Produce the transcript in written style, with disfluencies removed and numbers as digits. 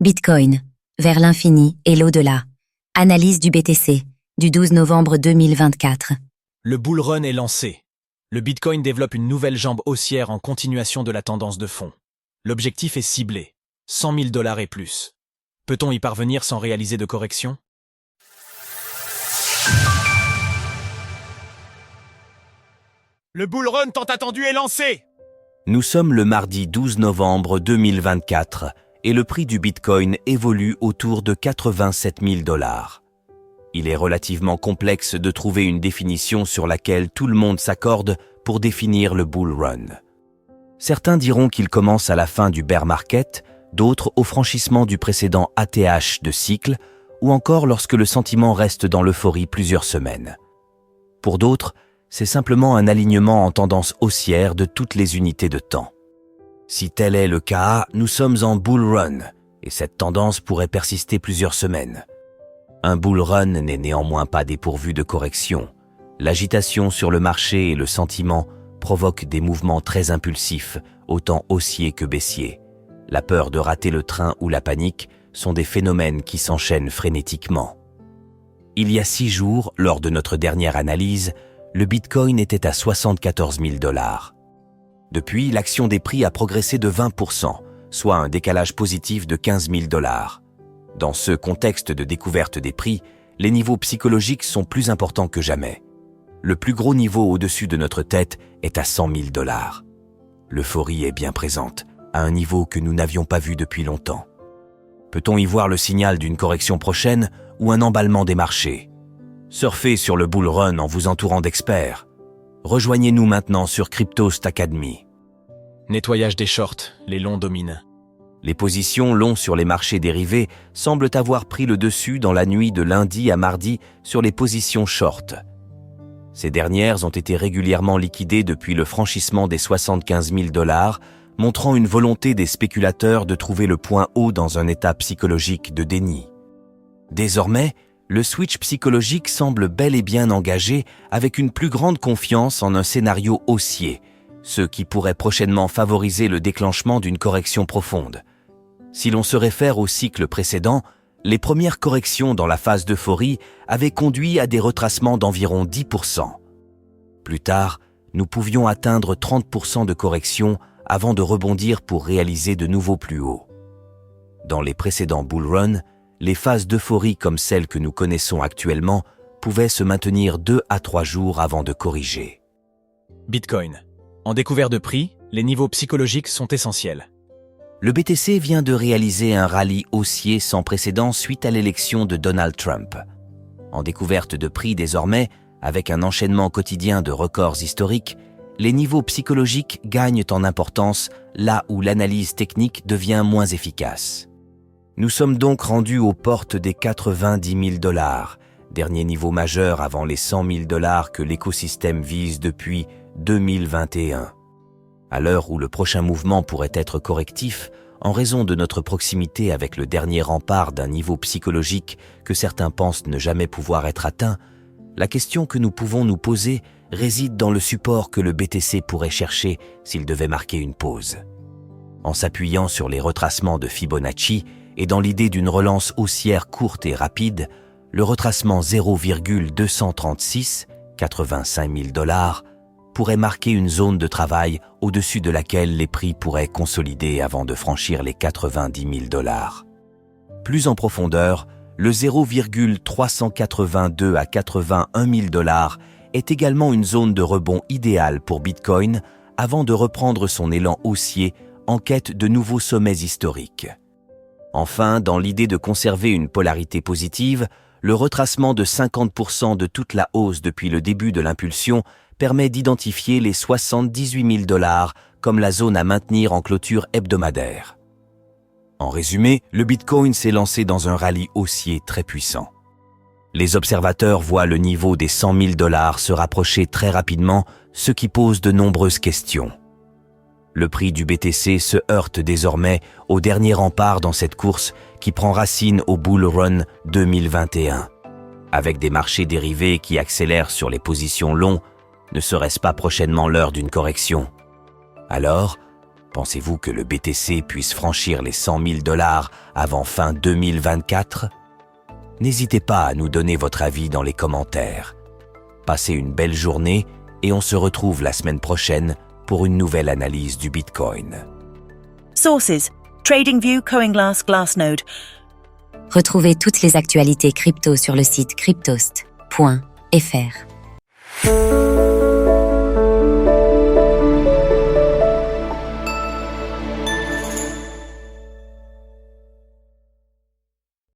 Bitcoin, vers l'infini et l'au-delà. Analyse du BTC, du 12 novembre 2024. Le bull run est lancé. Le Bitcoin développe une nouvelle jambe haussière en continuation de la tendance de fond. L'objectif est ciblé, 100 000 $ et plus. Peut-on y parvenir sans réaliser de correction? Le bull run tant attendu est lancé! Nous sommes le mardi 12 novembre 2024 et le prix du Bitcoin évolue autour de 87 000 $. Il est relativement complexe de trouver une définition sur laquelle tout le monde s'accorde pour définir le bull run. Certains diront qu'il commence à la fin du bear market, d'autres au franchissement du précédent ATH de cycle, ou encore lorsque le sentiment reste dans l'euphorie plusieurs semaines. Pour d'autres, c'est simplement un alignement en tendance haussière de toutes les unités de temps. Si tel est le cas, nous sommes en bull run, et cette tendance pourrait persister plusieurs semaines. Un bull run n'est néanmoins pas dépourvu de correction. L'agitation sur le marché et le sentiment provoquent des mouvements très impulsifs, autant haussiers que baissiers. La peur de rater le train ou la panique sont des phénomènes qui s'enchaînent frénétiquement. Il y a 6 jours, lors de notre dernière analyse, le Bitcoin était à 74 000 $. Depuis, l'action des prix a progressé de 20%, soit un décalage positif de 15 000 $. Dans ce contexte de découverte des prix, les niveaux psychologiques sont plus importants que jamais. Le plus gros niveau au-dessus de notre tête est à 100 000 $. L'euphorie est bien présente, à un niveau que nous n'avions pas vu depuis longtemps. Peut-on y voir le signal d'une correction prochaine ou un emballement des marchés? Surfez sur le bull run en vous entourant d'experts. Rejoignez-nous maintenant sur Cryptost Academy. Nettoyage des shorts, les longs dominent. Les positions longs sur les marchés dérivés semblent avoir pris le dessus dans la nuit de lundi à mardi sur les positions short. Ces dernières ont été régulièrement liquidées depuis le franchissement des 75 000 $, montrant une volonté des spéculateurs de trouver le point haut dans un état psychologique de déni. Désormais, le switch psychologique semble bel et bien engagé avec une plus grande confiance en un scénario haussier, ce qui pourrait prochainement favoriser le déclenchement d'une correction profonde. Si l'on se réfère au cycle précédent, les premières corrections dans la phase d'euphorie avaient conduit à des retracements d'environ 10%. Plus tard, nous pouvions atteindre 30% de correction avant de rebondir pour réaliser de nouveaux plus hauts. Dans les précédents bull run, les phases d'euphorie comme celles que nous connaissons actuellement pouvaient se maintenir 2 à 3 jours avant de corriger. Bitcoin. En découvert de prix, les niveaux psychologiques sont essentiels. Le BTC vient de réaliser un rallye haussier sans précédent suite à l'élection de Donald Trump. En découverte de prix désormais, avec un enchaînement quotidien de records historiques, les niveaux psychologiques gagnent en importance là où l'analyse technique devient moins efficace. Nous sommes donc rendus aux portes des 90 000 $, dernier niveau majeur avant les 100 000 $ que l'écosystème vise depuis 2021. À l'heure où le prochain mouvement pourrait être correctif, en raison de notre proximité avec le dernier rempart d'un niveau psychologique que certains pensent ne jamais pouvoir être atteint, la question que nous pouvons nous poser réside dans le support que le BTC pourrait chercher s'il devait marquer une pause. En s'appuyant sur les retracements de Fibonacci et dans l'idée d'une relance haussière courte et rapide, le retracement 0,236, 85 000 $, pourrait marquer une zone de travail au-dessus de laquelle les prix pourraient consolider avant de franchir les 90 000 $. Plus en profondeur, le 0,382 à 81 000 $ est également une zone de rebond idéale pour Bitcoin avant de reprendre son élan haussier en quête de nouveaux sommets historiques. Enfin, dans l'idée de conserver une polarité positive, le retracement de 50% de toute la hausse depuis le début de l'impulsion permet d'identifier les 78 000 $ comme la zone à maintenir en clôture hebdomadaire. En résumé, le Bitcoin s'est lancé dans un rallye haussier très puissant. Les observateurs voient le niveau des 100 000 $ se rapprocher très rapidement, ce qui pose de nombreuses questions. Le prix du BTC se heurte désormais au dernier rempart dans cette course qui prend racine au bull run 2021. Avec des marchés dérivés qui accélèrent sur les positions longs, ne serait-ce pas prochainement l'heure d'une correction? Alors, Pensez-vous que le BTC puisse franchir les 100 000 $ avant fin 2024 ? N'hésitez pas à nous donner votre avis dans les commentaires. Passez une belle journée et on se retrouve la semaine prochaine pour une nouvelle analyse du Bitcoin. Sources: TradingView, CoinGlass, Glassnode. Retrouvez toutes les actualités crypto sur le site cryptost.fr.